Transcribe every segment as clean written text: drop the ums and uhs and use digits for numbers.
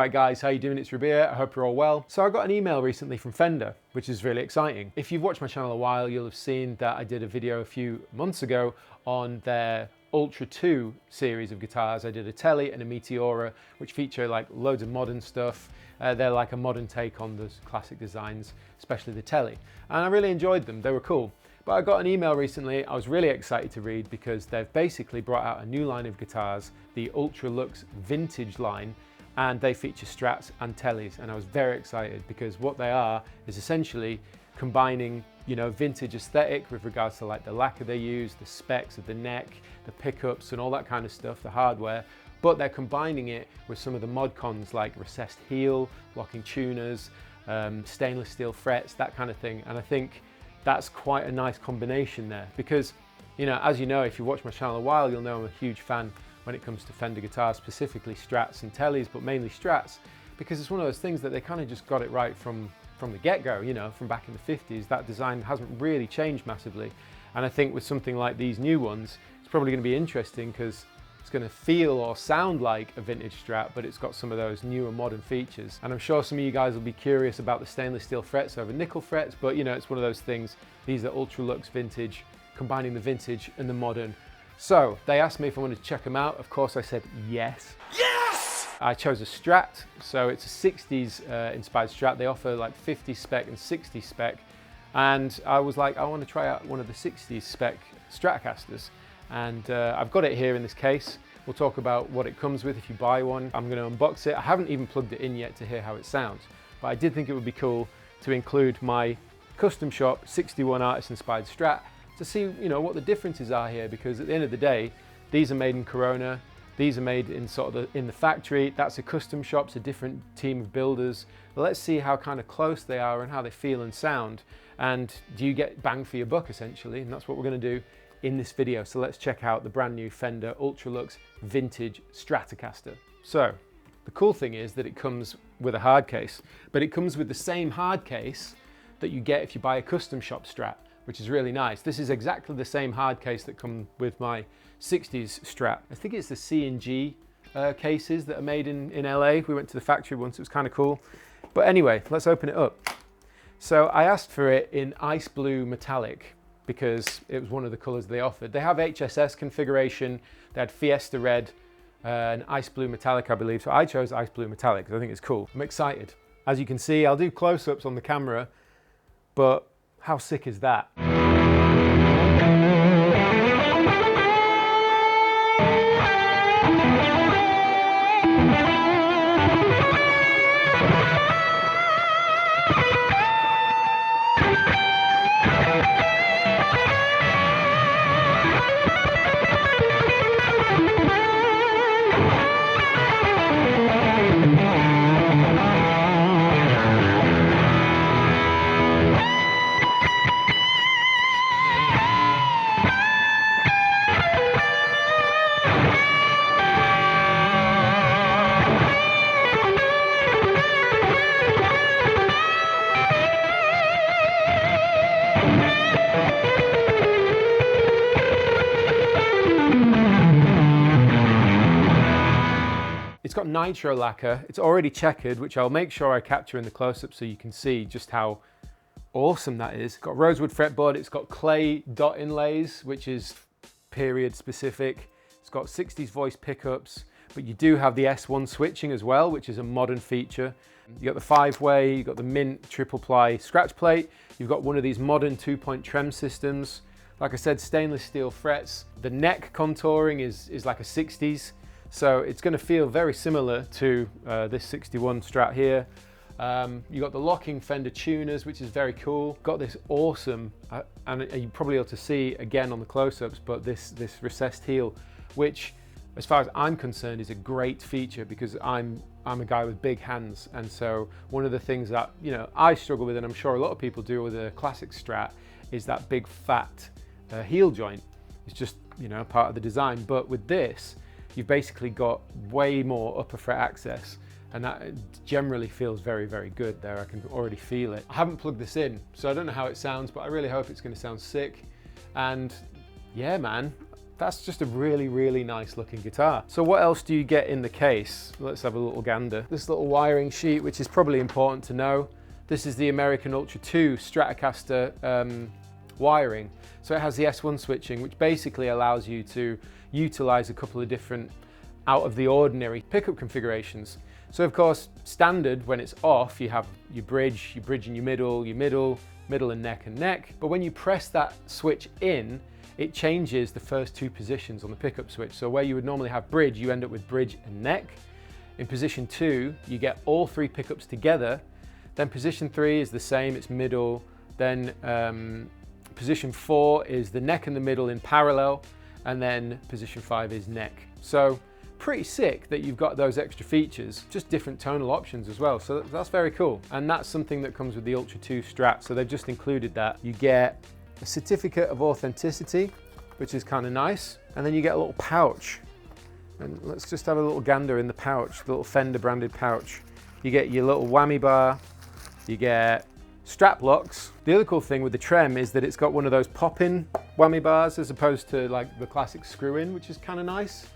Alright guys, how you doing? It's Rabea, I hope you're all well. So I got an email recently from Fender, which is really exciting. If you've watched my channel a while, you'll have seen that I did a video a few months ago on their Ultra 2 series of guitars. I did a Tele and a Meteora, which feature like loads of modern stuff. They're like a modern take on those classic designs, especially the Tele. And I really enjoyed them, they were cool. But I got an email recently I was really excited to read because they've basically brought out a new line of guitars, the Ultra Luxe Vintage line, and they feature Strats and Teles, and I was very excited because what they are is essentially combining, you know, vintage aesthetic with regards to like the lacquer they use, the specs of the neck, the pickups and all that kind of stuff, the hardware, but they're combining it with some of the mod cons like recessed heel, locking tuners, stainless steel frets, that kind of thing. And I think that's quite a nice combination there because, you know, as you know, if you watch my channel a while, you'll know I'm a huge fan when it comes to Fender guitars, specifically Strats and Teles, but mainly Strats, because it's one of those things that they kind of just got it right from the get-go, you know, from back in the 50s. That design hasn't really changed massively. And I think with something like these new ones, it's probably going to be interesting because it's going to feel or sound like a vintage Strat, but it's got some of those newer modern features. And I'm sure some of you guys will be curious about the stainless steel frets over nickel frets, but you know, it's one of those things. These are Ultra Luxe Vintage, combining the vintage and the modern. So they asked me if I wanted to check them out. Of course I said yes. Yes! I chose a Strat, so it's a 60s inspired Strat. They offer like 50 spec and 60 spec. And I was like, I want to try out one of the 60s spec Stratocasters. And I've got it here in this case. We'll talk about what it comes with if you buy one. I'm going to unbox it. I haven't even plugged it in yet to hear how it sounds, but I did think it would be cool to include my custom shop 61 artist inspired Strat to see, you know, what the differences are here, because at the end of the day, these are made in Corona. These are made in sort of in the factory. That's a custom shop, it's a different team of builders. But let's see how kind of close they are and how they feel and sound. And do you get bang for your buck essentially? And that's what we're going to do in this video. So let's check out the brand new Fender Ultra Luxe Vintage Stratocaster. So the cool thing is that it comes with a hard case, but it comes with the same hard case that you get if you buy a custom shop Strat, which is really nice. This is exactly the same hard case that come with my 60s Strat. I think it's the C&G cases that are made in LA. We went to the factory once, it was kind of cool. But anyway, let's open it up. So I asked for it in ice blue metallic because it was one of the colors they offered. They have HSS configuration, they had Fiesta red, and ice blue metallic, I believe. So I chose ice blue metallic because I think it's cool. I'm excited. As you can see, I'll do close-ups on the camera, but how sick is that? It's got nitro lacquer, it's already checkered, which I'll make sure I capture in the close-up so you can see just how awesome that is. It's got rosewood fretboard, it's got clay dot inlays, which is period specific. It's got 60s voice pickups, but you do have the S1 switching as well, which is a modern feature. You got the 5-way, you got the mint triple ply scratch plate, you've got one of these modern 2-point trem systems. Like I said, stainless steel frets. The neck contouring is like a 60s. So it's going to feel very similar to this 61 Strat here. You got the locking Fender tuners, which is very cool. Got this awesome, and you probably able to see again on the close-ups, but this recessed heel, which as far as I'm concerned is a great feature because I'm a guy with big hands, and so one of the things that, you know, I struggle with, and I'm sure a lot of people do with a classic Strat, is that big fat heel joint. It's just, you know, part of the design. But with this, you've basically got way more upper fret access, and that generally feels very, very good there. I can already feel it. I haven't plugged this in, so I don't know how it sounds, but I really hope it's going to sound sick. And yeah, man, that's just a really, really nice looking guitar. So what else do you get in the case? Let's have a little gander. This little wiring sheet, which is probably important to know. This is the American Ultra 2 Stratocaster wiring. So it has the S1 switching, which basically allows you to utilize a couple of different out of the ordinary pickup configurations. So of course, standard, when it's off, you have your bridge and your middle, middle and neck. But when you press that switch in, it changes the first two positions on the pickup switch. So where you would normally have bridge, you end up with bridge and neck. In position 2, you get all 3 pickups together. Then position 3 is the same, it's middle. Then position 4 is the neck and the middle in parallel. And then position 5 is neck. So pretty sick that you've got those extra features, just different tonal options as well. So that's very cool. And that's something that comes with the Ultra 2 Strat. So they've just included that. You get a certificate of authenticity, which is kind of nice. And then you get a little pouch. And let's just have a little gander in the pouch, the little Fender branded pouch. You get your little whammy bar, you get strap locks. The other cool thing with the Trem is that it's got one of those pop-in whammy bars as opposed to like the classic screw-in, which is kind of nice.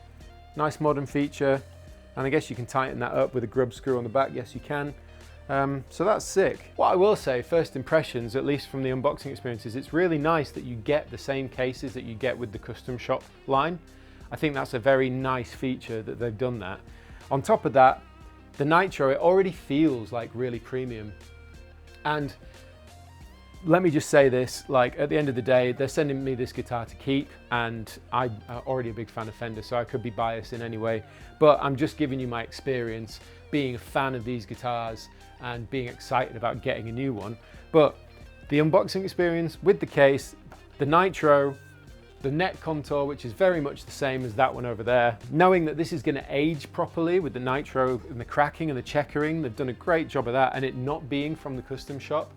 Nice modern feature. And I guess you can tighten that up with a grub screw on the back. Yes, you can. So that's sick. What I will say, first impressions, at least from the unboxing experiences, it's really nice that you get the same cases that you get with the custom shop line. I think that's a very nice feature that they've done that. On top of that, the Nitro, it already feels like really premium. And let me just say this, like at the end of the day, they're sending me this guitar to keep, and I'm already a big fan of Fender, so I could be biased in any way, but I'm just giving you my experience being a fan of these guitars and being excited about getting a new one. But the unboxing experience with the case, the Nitro, the neck contour, which is very much the same as that one over there. Knowing that this is going to age properly with the Nitro and the cracking and the checkering, they've done a great job of that, and it not being from the custom shop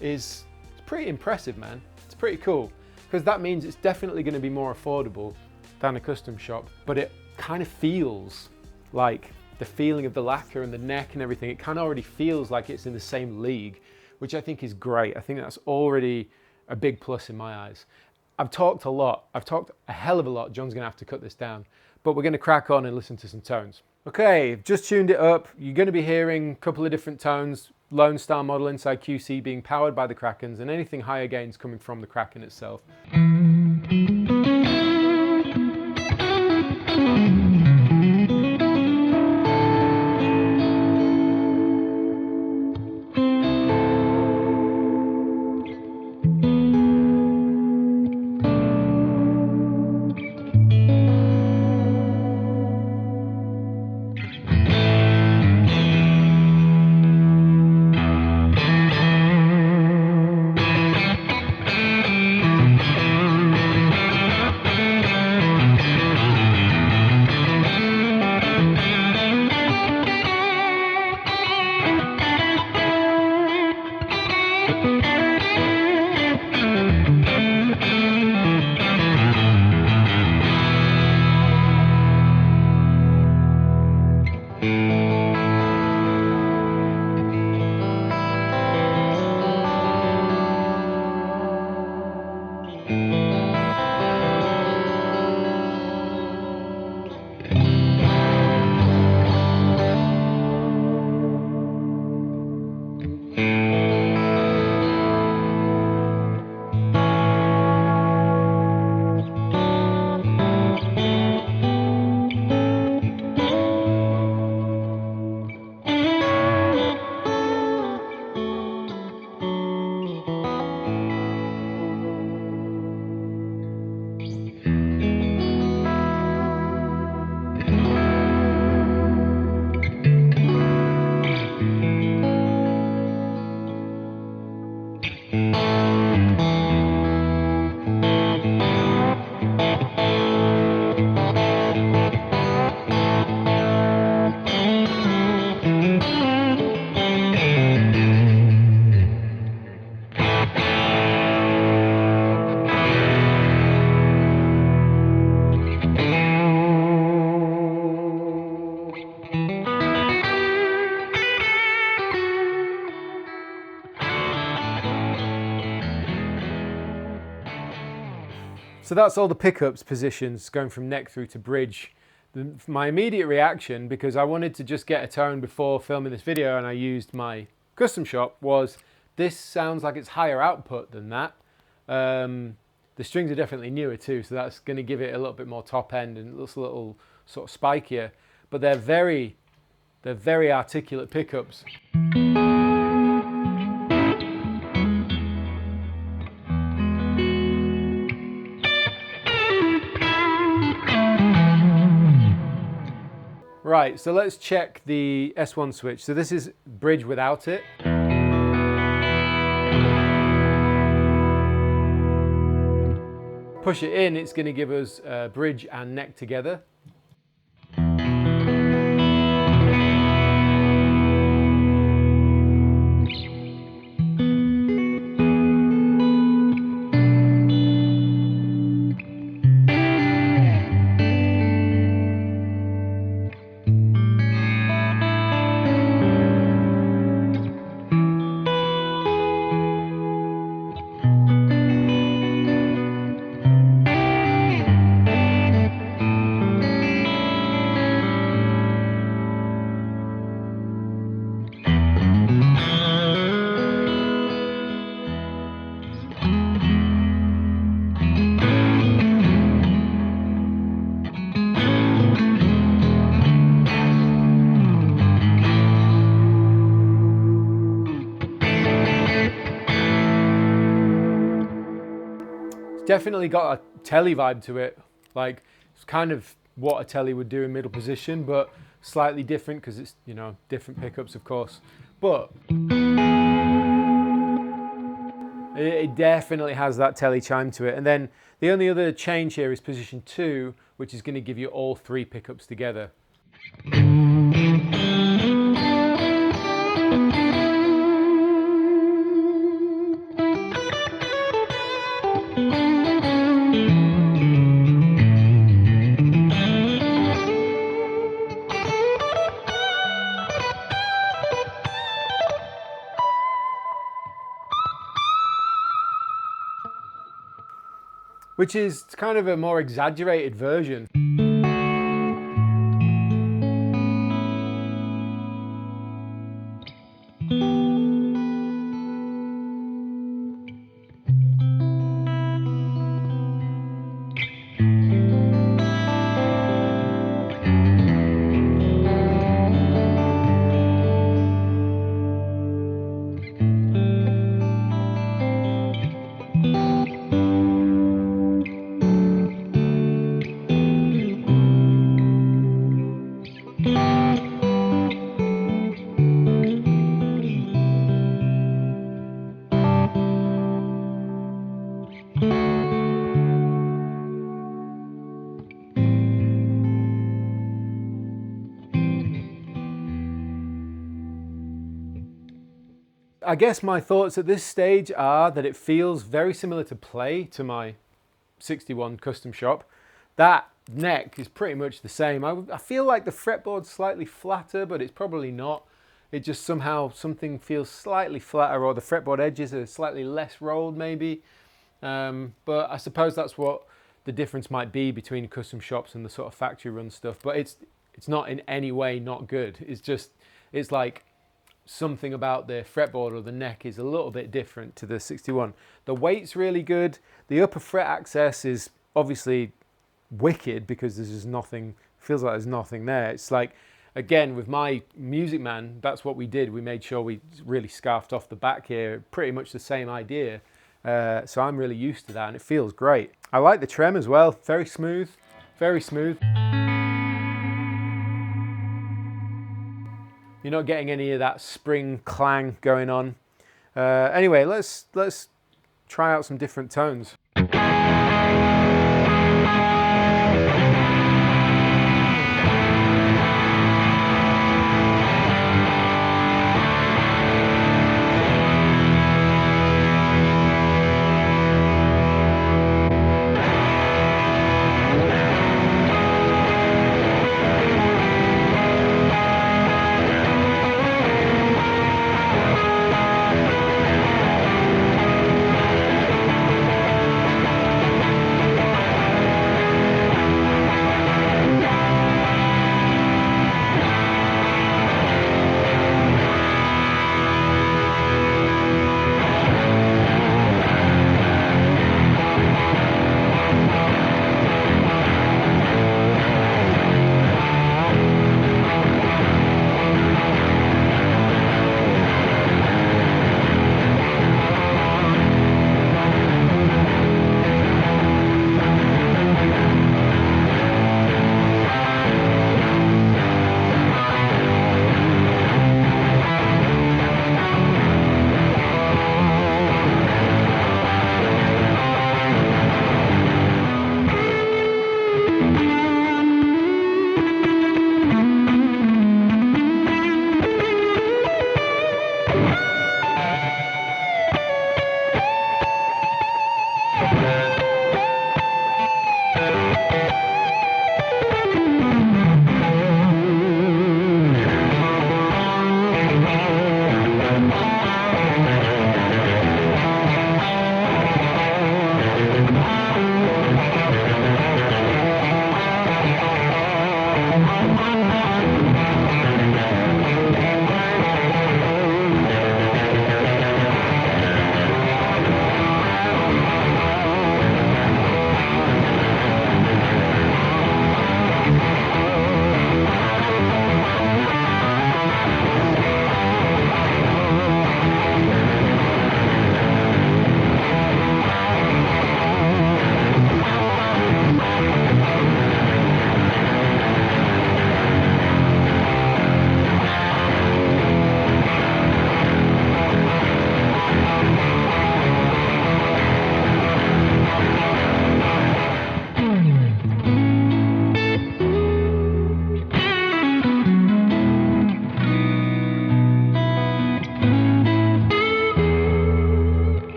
is pretty impressive, man. It's pretty cool, because that means it's definitely going to be more affordable than a custom shop, but it kind of feels like the feeling of the lacquer and the neck and everything, it kind of already feels like it's in the same league, which I think is great. I think that's already a big plus in my eyes. I've talked a lot. I've talked a hell of a lot. John's gonna have to cut this down, but we're gonna crack on and listen to some tones. Okay, just tuned it up. You're gonna be hearing a couple of different tones. Lone Star model inside QC being powered by the Krakens, and anything higher gains coming from the Kraken itself. So that's all the pickups positions going from neck through to bridge. My immediate reaction, because I wanted to just get a tone before filming this video and I used my custom shop, was this sounds like it's higher output than that. The strings are definitely newer too, so that's going to give it a little bit more top end and it looks a little sort of spikier. But they're very articulate pickups. Right, so let's check the S1 switch. So this is bridge without it. Push it in, it's going to give us bridge and neck together. Definitely got a telly vibe to it, like it's kind of what a telly would do in middle position, but slightly different because it's, you know, different pickups of course, but it definitely has that telly chime to it. And then the only other change here is position 2, which is going to give you all 3 pickups together. Which is kind of a more exaggerated version. I guess my thoughts at this stage are that it feels very similar to play to my 61 custom shop. That neck is pretty much the same. I feel like the fretboard's slightly flatter, but it's probably not. It just somehow, something feels slightly flatter, or the fretboard edges are slightly less rolled maybe. But I suppose that's what the difference might be between custom shops and the sort of factory run stuff. But it's not in any way not good. It's like something about the fretboard or the neck is a little bit different to the 61. The weight's really good. The upper fret access is obviously wicked because there's just nothing, feels like there's nothing there. It's like, again, with my Music Man, that's what we did. We made sure we really scarfed off the back here, pretty much the same idea. So I'm really used to that and it feels great. I like the trem as well, very smooth, very smooth. You're not getting any of that spring clang going on. Anyway, let's try out some different tones.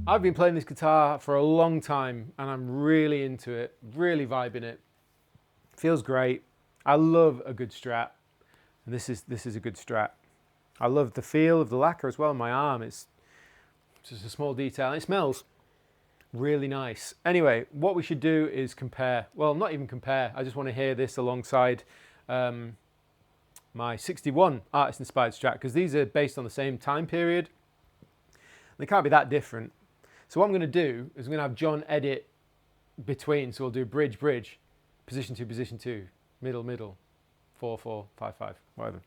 I've been playing this guitar for a long time and I'm really into it, really vibing it. Feels great. I love a good Strat. And this is a good Strat. I love the feel of the lacquer as well on my arm. It's just a small detail. And it smells really nice. Anyway, what we should do is compare. Well, not even compare. I just want to hear this alongside my 61 artist-inspired Strat, because these are based on the same time period. They can't be that different. So what I'm going to do is I'm going to have John edit between. So we'll do bridge, bridge, position 2, middle, middle, 4, 4, 5, 5, whatever.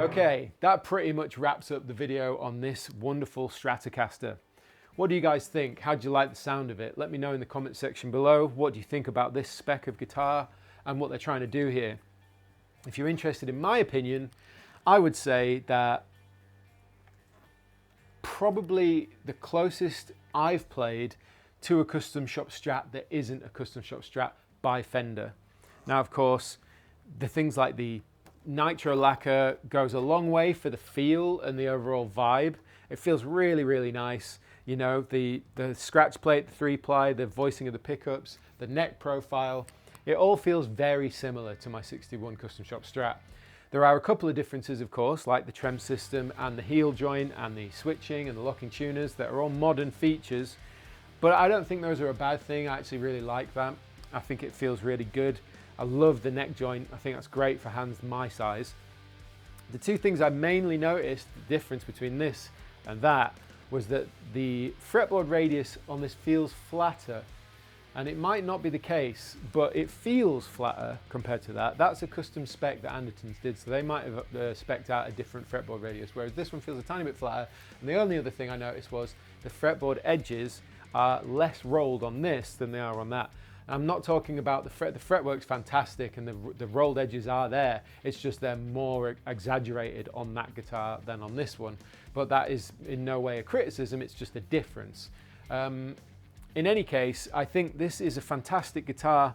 Okay, that pretty much wraps up the video on this wonderful Stratocaster. What do you guys think? How do you like the sound of it? Let me know in the comment section below. What do you think about this spec of guitar and what they're trying to do here? If you're interested in my opinion, I would say that probably the closest I've played to a custom shop Strat that isn't a custom shop Strat by Fender. Now, of course, the things like the nitro lacquer goes a long way for the feel and the overall vibe. It feels really, really nice. You know, the scratch plate, the 3-ply, the voicing of the pickups, the neck profile, it all feels very similar to my 61 custom shop Strat. There are a couple of differences, of course, like the trem system and the heel joint and the switching and the locking tuners that are all modern features, but I don't think those are a bad thing. I actually really like that. I think it feels really good. I love the neck joint. I think that's great for hands my size. The two things I mainly noticed the difference between this and that was that the fretboard radius on this feels flatter, and it might not be the case, but it feels flatter compared to that. That's a custom spec that Andertons did, so they might have spec'd out a different fretboard radius, whereas this one feels a tiny bit flatter. And the only other thing I noticed was the fretboard edges are less rolled on this than they are on that. I'm not talking about the fretwork's fantastic and the rolled edges are there. It's just they're more exaggerated on that guitar than on this one. But that is in no way a criticism, it's just a difference. In any case, I think this is a fantastic guitar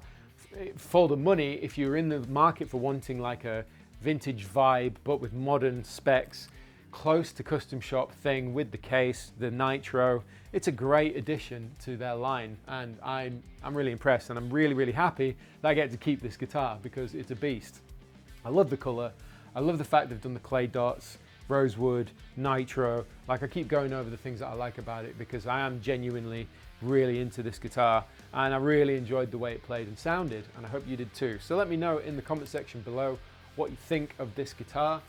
for the money if you're in the market for wanting like a vintage vibe, but with modern specs, close to custom shop thing with the case, the nitro. It's a great addition to their line, and I'm really impressed, and I'm really, really happy that I get to keep this guitar because it's a beast. I love the color. I love the fact they've done the clay dots, rosewood, nitro. Like, I keep going over the things that I like about it because I am genuinely really into this guitar, and I really enjoyed the way it played and sounded, and I hope you did too. So let me know in the comment section below what you think of this guitar.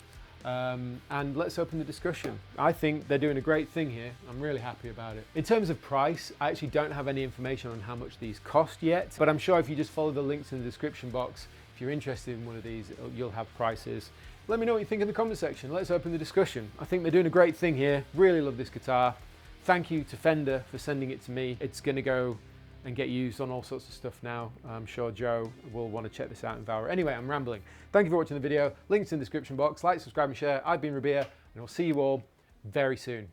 and let's open the discussion. I think they're doing a great thing here. I'm really happy about it. In terms of price, I actually don't have any information on how much these cost yet, but I'm sure if you just follow the links in the description box, if you're interested in one of these, you'll have prices. Let me know what you think in the comment section. Let's open the discussion. I think they're doing a great thing here. Really love this guitar. Thank you to Fender for sending it to me. It's gonna go and get used on all sorts of stuff now. I'm sure Joe will want to check this out in VOWER. Anyway, I'm rambling. Thank you for watching the video. Links in the description box. Like, subscribe and share. I've been Rabea, and I'll see you all very soon.